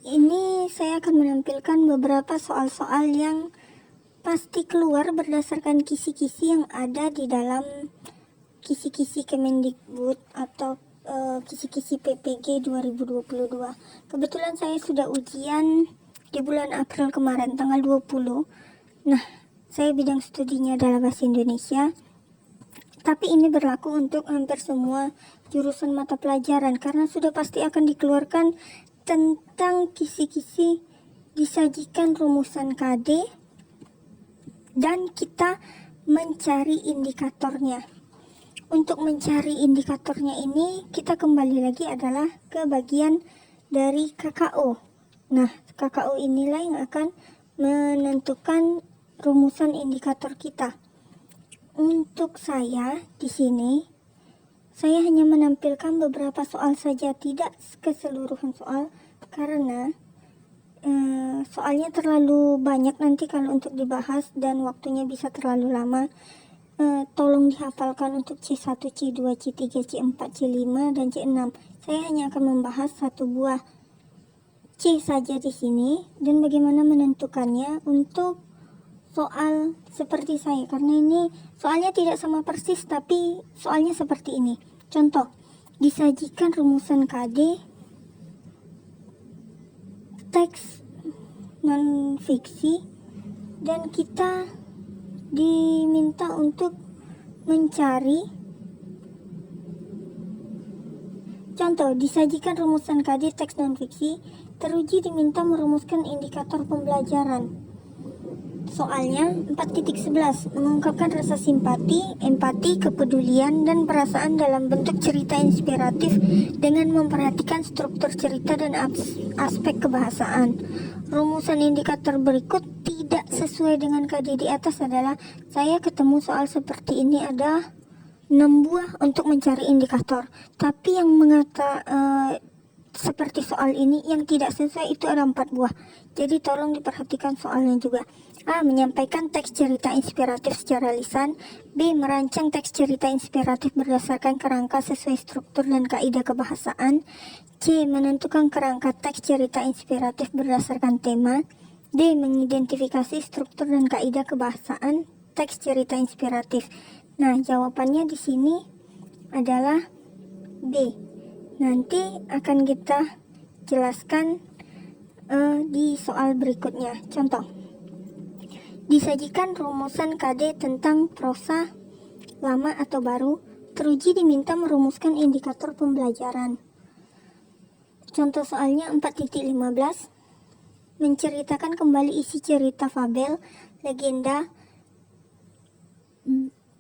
Ini saya akan menampilkan beberapa soal-soal yang pasti keluar berdasarkan kisi-kisi yang ada di dalam kisi-kisi Kemendikbud atau kisi-kisi PPG 2022. Kebetulan saya sudah ujian di bulan April kemarin, tanggal 20. Nah, saya bidang studinya adalah Bahasa Indonesia. Tapi ini berlaku untuk hampir semua jurusan mata pelajaran karena sudah pasti akan dikeluarkan tentang kisi-kisi disajikan rumusan KD dan kita mencari indikatornya. Untuk mencari indikatornya ini kita kembali lagi adalah ke bagian dari KKO. Nah, KKO inilah yang akan menentukan rumusan indikator kita. Untuk saya di sini saya hanya menampilkan beberapa soal saja, tidak keseluruhan soal karena soalnya terlalu banyak nanti kalau untuk dibahas dan waktunya bisa terlalu lama. Tolong dihafalkan untuk C1, C2, C3, C4, C5, dan C6. Saya hanya akan membahas satu buah C saja di sini dan bagaimana menentukannya untuk soal seperti saya, karena ini soalnya tidak sama persis tapi soalnya seperti ini. Contoh, disajikan rumusan KD teks non fiksi dan kita diminta untuk mencari. Contoh, disajikan rumusan KD teks non fiksi, teruji diminta merumuskan indikator pembelajaran. Soalnya 4.11 mengungkapkan rasa simpati, empati, kepedulian, dan perasaan dalam bentuk cerita inspiratif dengan memperhatikan struktur cerita dan aspek kebahasaan. Rumusan indikator berikut tidak sesuai dengan KD di atas adalah, saya ketemu soal seperti ini ada 6 buah untuk mencari indikator, tapi yang seperti soal ini yang tidak sesuai itu ada 4 buah. Jadi tolong diperhatikan soalnya juga. A. Menyampaikan teks cerita inspiratif secara lisan. B. Merancang teks cerita inspiratif berdasarkan kerangka sesuai struktur dan kaidah kebahasaan. C. Menentukan kerangka teks cerita inspiratif berdasarkan tema. D. Mengidentifikasi struktur dan kaidah kebahasaan teks cerita inspiratif. Nah, jawabannya di sini adalah B. Nanti akan kita jelaskan di soal berikutnya. Contoh, disajikan rumusan KD tentang prosa lama atau baru, teruji diminta merumuskan indikator pembelajaran. Contoh soalnya 4.15 menceritakan kembali isi cerita fabel, legenda,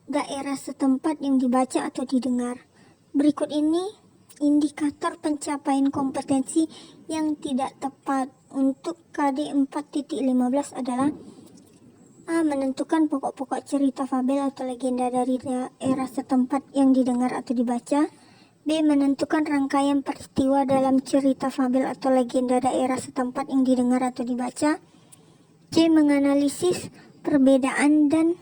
daerah setempat yang dibaca atau didengar. Berikut ini indikator pencapaian kompetensi yang tidak tepat. Untuk KD 4.15 adalah A. Menentukan pokok-pokok cerita fabel atau legenda dari daerah setempat yang didengar atau dibaca. B. Menentukan rangkaian peristiwa dalam cerita fabel atau legenda daerah setempat yang didengar atau dibaca. C. Menganalisis perbedaan dan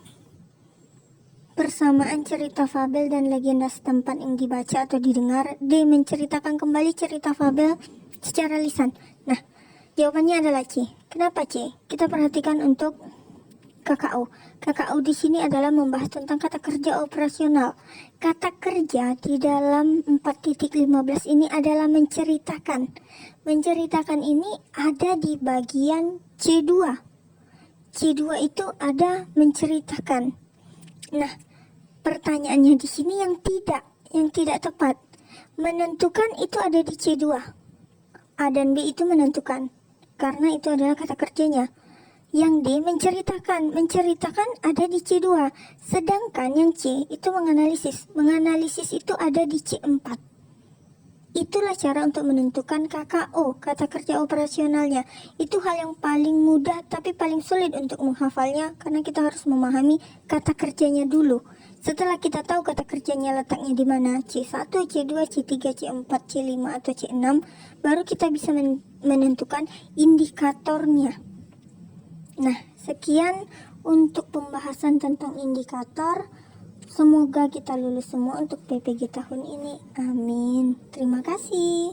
persamaan cerita fabel dan legenda setempat yang dibaca atau didengar. D. Menceritakan kembali cerita fabel secara lisan. Nah, jawabannya adalah C. Kenapa C? Kita perhatikan untuk KKO. KKO di sini adalah membahas tentang kata kerja operasional. Kata kerja di dalam 4.15 ini adalah menceritakan. Menceritakan ini ada di bagian C2. C2 itu ada menceritakan. Nah, pertanyaannya di sini yang tidak tepat. Menentukan itu ada di C2. A dan B itu menentukan karena itu adalah kata kerjanya. Yang D menceritakan ada di C2. Sedangkan yang C itu menganalisis. Menganalisis itu ada di C4. Itulah cara untuk menentukan KKO, kata kerja operasionalnya. Itu hal yang paling mudah tapi paling sulit untuk menghafalnya karena kita harus memahami kata kerjanya dulu. Setelah kita tahu kata kerjanya letaknya di mana, C1, C2, C3, C4, C5 atau C6, baru kita bisa menentukan indikatornya. Nah, sekian untuk pembahasan tentang indikator. Semoga kita lulus semua untuk PPG tahun ini. Amin. Terima kasih.